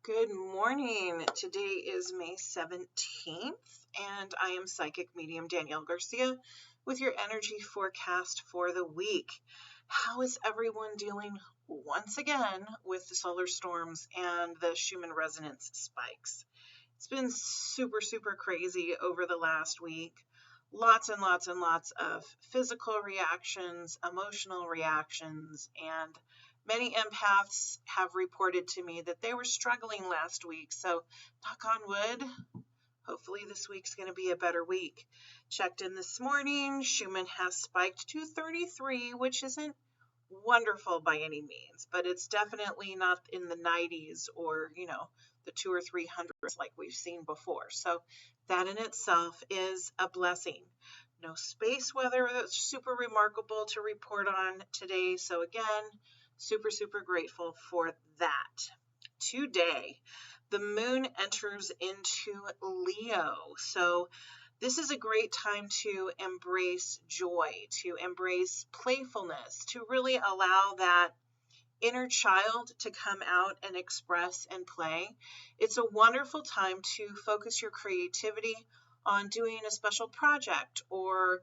Good morning. Today is May 17th, and I am Psychic Medium Danielle Garcia with your energy forecast for the week. How is everyone dealing once again with the solar storms and the Schumann resonance spikes? It's been super crazy over the last week. Lots and lots of physical reactions, emotional reactions, and many empaths have reported to me that they were struggling last week. So, knock on wood, hopefully this week's going to be a better week. Checked in this morning, Schumann has spiked to 33, which isn't wonderful by any means, but it's definitely not in the 90s or, the 200 or 300s like we've seen before. So that in itself is a blessing. No space weather that's super remarkable to report on today. So again, super grateful for that. Today, the moon enters into Leo. So this is a great time to embrace joy, to embrace playfulness, to really allow that inner child to come out and express and play. It's a wonderful time to focus your creativity on doing a special project or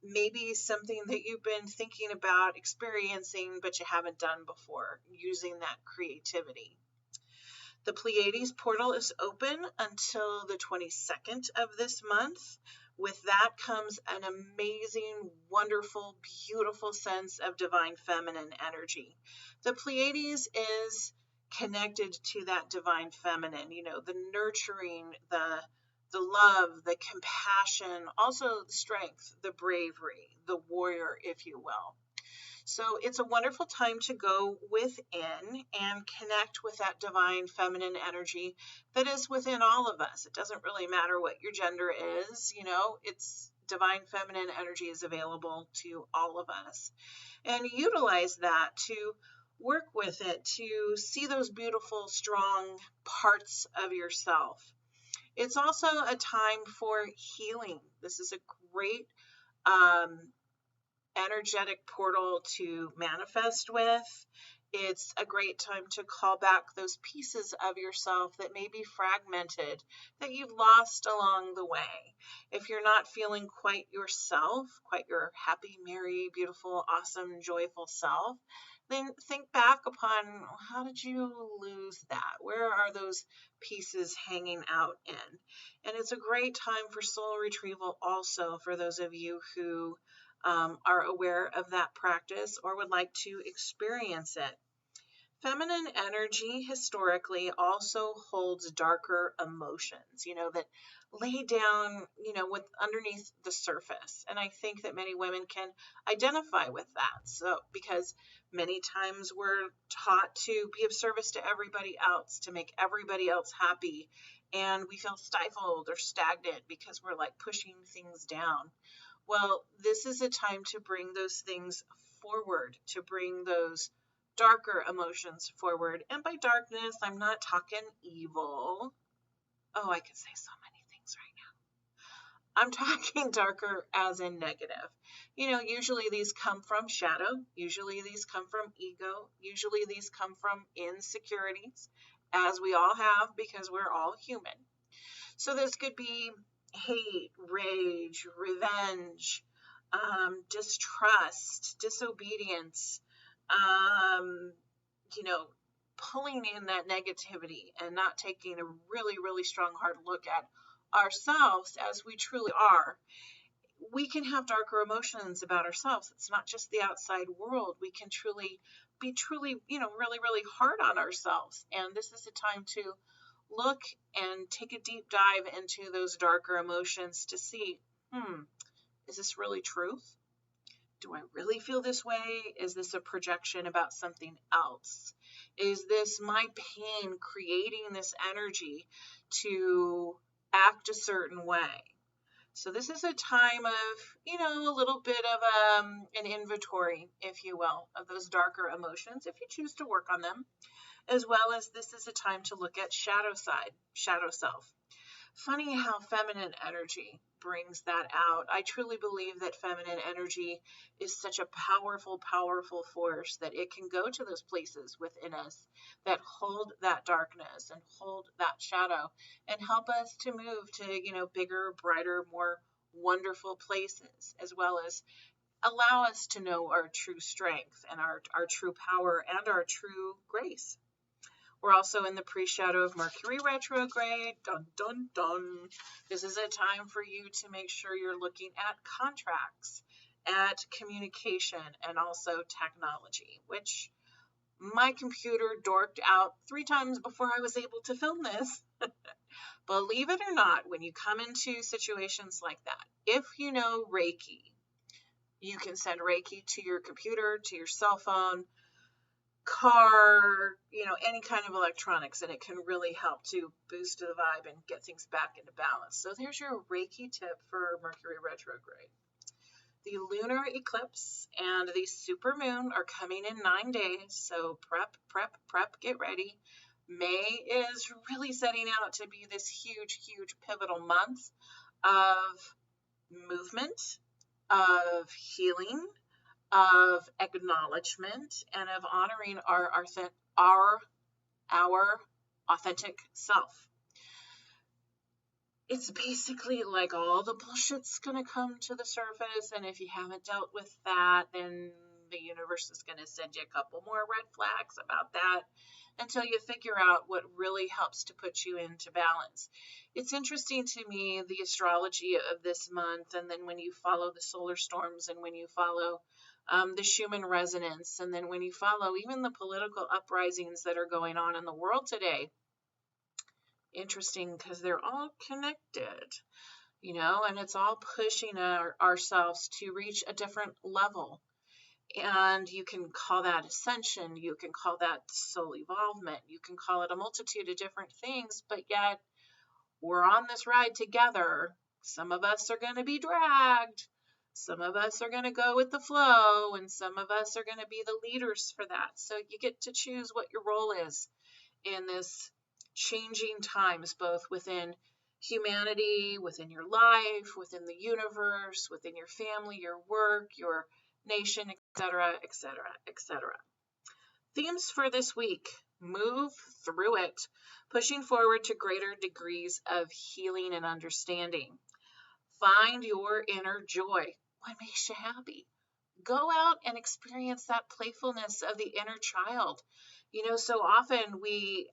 maybe something that you've been thinking about experiencing but you haven't done before, using that creativity. The Pleiades Portal is open until the 22nd of this month. With that comes an amazing, wonderful, beautiful sense of divine feminine energy. The Pleiades is connected to that divine feminine, the nurturing, the love, the compassion, also the strength, the bravery, the warrior, if you will. So it's a wonderful time to go within and connect with that divine feminine energy that is within all of us. It doesn't really matter what your gender is, it's divine feminine energy is available to all of us. And utilize that to work with it, to see those beautiful, strong parts of yourself. It's also a time for healing. This is a great energetic portal to manifest with. It's a great time to call back those pieces of yourself that may be fragmented, that you've lost along the way. If you're not feeling quite yourself, quite your happy, merry, beautiful, awesome, joyful self, then think back upon how did you lose that? Where are those pieces hanging out in? And it's a great time for soul retrieval also for those of you who are aware of that practice or would like to experience it. Feminine energy historically also holds darker emotions, that lay down, with underneath the surface. And I think that many women can identify with that. So, because many times we're taught to be of service to everybody else, to make everybody else happy. And we feel stifled or stagnant because we're like pushing things down. Well, this is a time to bring those things forward, to bring those darker emotions forward. And by darkness, I'm not talking evil. Oh, I could say so many things right now. I'm talking darker as in negative. Usually these come from shadow. Usually these come from ego. Usually these come from insecurities, as we all have because we're all human. So this could be hate, rage, revenge, distrust, disobedience, pulling in that negativity and not taking a really strong hard look at ourselves as we truly are. We can have darker emotions about ourselves. It's not just the outside world. We can be really hard on ourselves. And this is a time to look and take a deep dive into those darker emotions to see, is this really truth? Do I really feel this way? Is this a projection about something else? Is this my pain creating this energy to act a certain way? So this is a time of, a little bit of an inventory, if you will, of those darker emotions, if you choose to work on them, as well as this is a time to look at shadow self. Funny how feminine energy brings that out. I truly believe that feminine energy is such a powerful, powerful force that it can go to those places within us that hold that darkness and hold that shadow and help us to move to, bigger, brighter, more wonderful places, as well as allow us to know our true strength and our true power and our true grace. We're also in the pre-shadow of Mercury retrograde. Dun, dun, dun. This is a time for you to make sure you're looking at contracts, at communication, and also technology, which my computer dorked out 3 times before I was able to film this. Believe it or not, when you come into situations like that, if you know Reiki, you can send Reiki to your computer, to your cell phone, car, any kind of electronics, and it can really help to boost the vibe and get things back into balance. So there's your Reiki tip for Mercury retrograde. The lunar eclipse and the super moon are coming in 9 days, so prep, get ready. May is really setting out to be this huge, huge pivotal month of movement, of healing, of acknowledgement, and of honoring our authentic self. It's basically like all the bullshit's going to come to the surface, and if you haven't dealt with that, then the universe is going to send you a couple more red flags about that until you figure out what really helps to put you into balance. It's interesting to me, the astrology of this month, and then when you follow the solar storms, and when you follow the Schumann resonance, and then when you follow even the political uprisings that are going on in the world today. Interesting, because they're all connected, and it's all pushing ourselves to reach a different level. And you can call that ascension, you can call that soul evolvement, you can call it a multitude of different things, but yet we're on this ride together. Some of us are going to be dragged. Some of us are going to go with the flow, and some of us are going to be the leaders for that. So you get to choose what your role is in this changing times, both within humanity, within your life, within the universe, within your family, your work, your nation, etc., etc., etc. Themes for this week: move through it, pushing forward to greater degrees of healing and understanding. Find your inner joy. What makes you happy? Go out and experience that playfulness of the inner child. So often we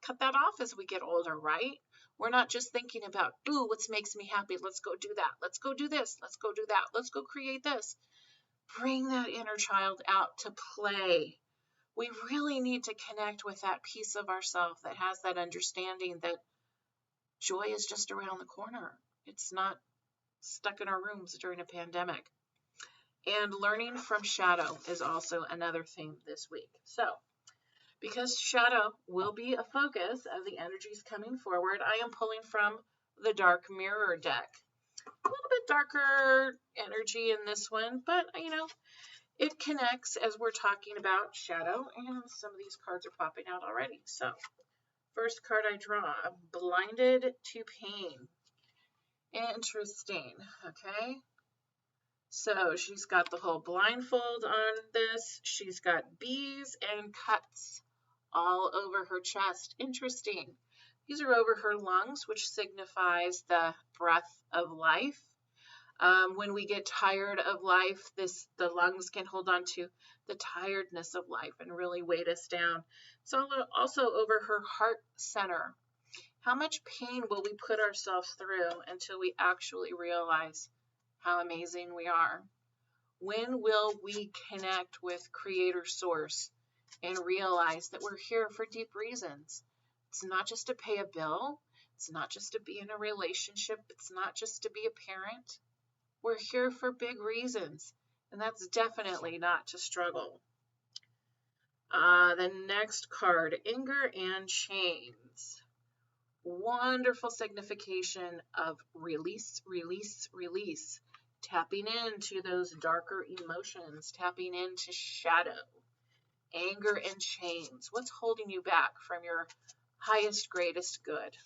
cut that off as we get older, right? We're not just thinking about, ooh, what makes me happy? Let's go do that. Let's go do this. Let's go do that. Let's go create this. Bring that inner child out to play. We really need to connect with that piece of ourselves that has that understanding that joy is just around the corner. It's not stuck in our rooms during a pandemic. And learning from shadow is also another theme this week. So, because shadow will be a focus of the energies coming forward, I am pulling from the Dark Mirror deck. A little bit darker energy in this one, but it connects as we're talking about shadow, and some of these cards are popping out already. So, first card I draw, Blinded to Pain. Interesting, okay? So she's got the whole blindfold on this. She's got bees and cuts all over her chest. Interesting. These are over her lungs, which signifies the breath of life. When we get tired of life, the lungs can hold on to the tiredness of life and really weight us down. It's also over her heart center. How much pain will we put ourselves through until we actually realize how amazing we are? When will we connect with Creator Source and realize that we're here for deep reasons? It's not just to pay a bill. It's not just to be in a relationship. It's not just to be a parent. We're here for big reasons, and that's definitely not to struggle. The next card, Anger and Chains. Wonderful signification of release, release, release. Tapping into those darker emotions, tapping into shadow. Anger and chains. What's holding you back from your highest, greatest good?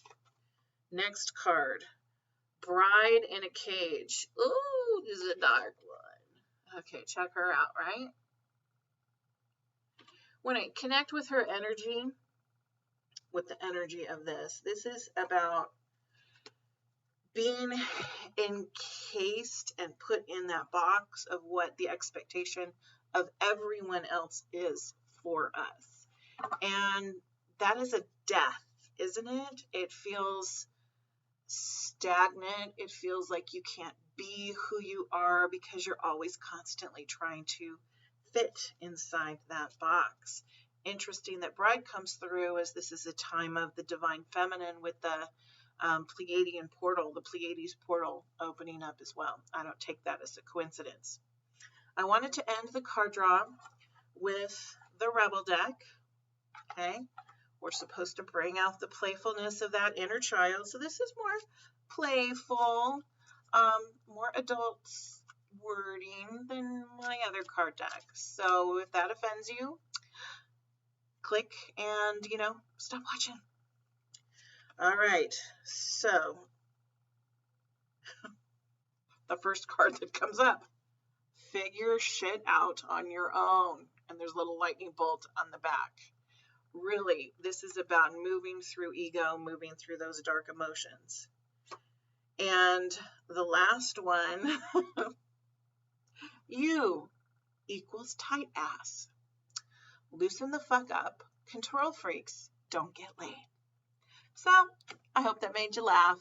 Next card, Bride in a Cage. Ooh, this is a dark one. Okay, check her out, right? When I connect with her energy, with the energy of this is about being encased and put in that box of what the expectation of everyone else is for us. And that is a death, isn't it? It feels stagnant. It feels like you can't be who you are because you're always constantly trying to fit inside that box. Interesting that Bride comes through, as this is a time of the divine feminine with the Pleiadian portal, the Pleiades portal opening up as well. I don't take that as a coincidence. I wanted to end the card draw with the Rebel deck. Okay, we're supposed to bring out the playfulness of that inner child. So this is more playful, more adult wording than my other card deck. So if that offends you, click and, stop watching. All right, so the first card that comes up, figure shit out on your own. And there's a little lightning bolt on the back. Really, this is about moving through ego, moving through those dark emotions. And the last one, you equals tight ass. Loosen the fuck up. Control freaks don't get laid. So I hope that made you laugh.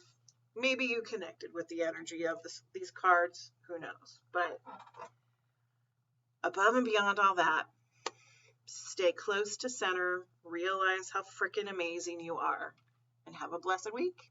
Maybe you connected with the energy of these cards. Who knows? But above and beyond all that, stay close to center. Realize how freaking amazing you are. And have a blessed week.